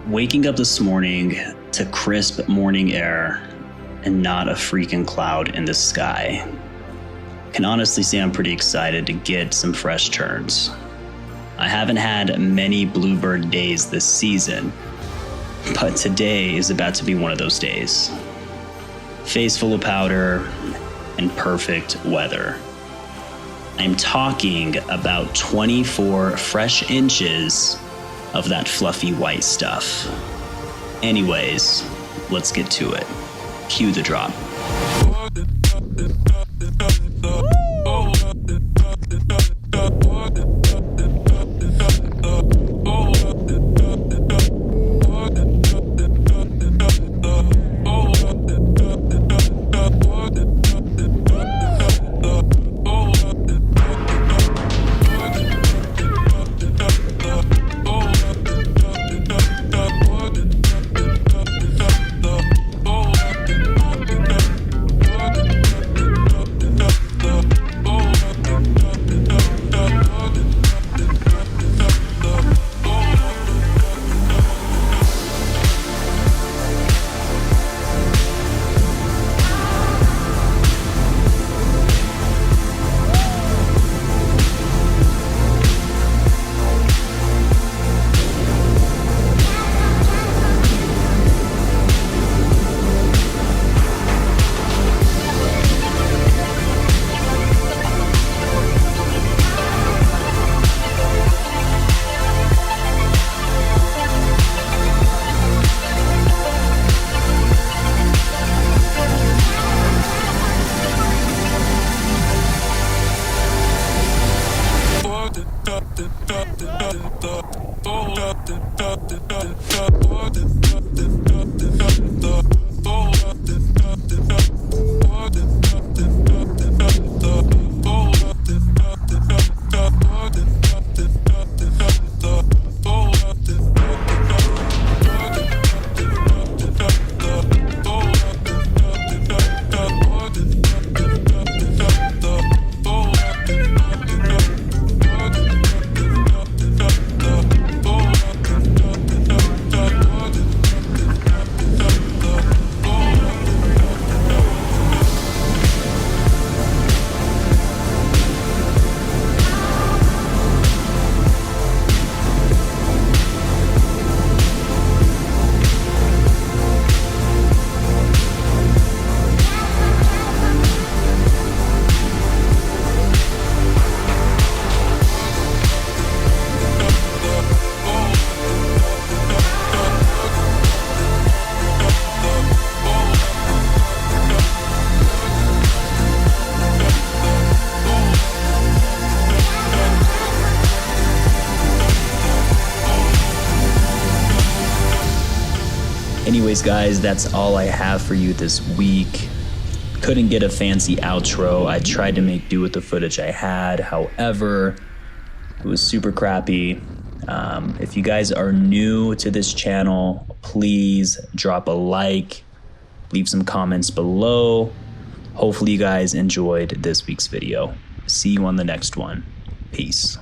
Waking up this morning to crisp morning air and not a freaking cloud in the sky. Can honestly say I'm pretty excited to get some fresh turns. I haven't had many bluebird days this season, but today is about to be one of those days. Face full of powder and perfect weather. I'm talking about 24 fresh inches of that fluffy white stuff. Anyways, let's get to it. Cue the drop. Anyways, guys, that's all I have for you this week. Couldn't get a fancy outro. I tried to make do with the footage I had. However, it was super crappy. If you guys are new to this channel, please drop a like, leave some comments below. Hopefully you guys enjoyed this week's video. See you on the next one. Peace.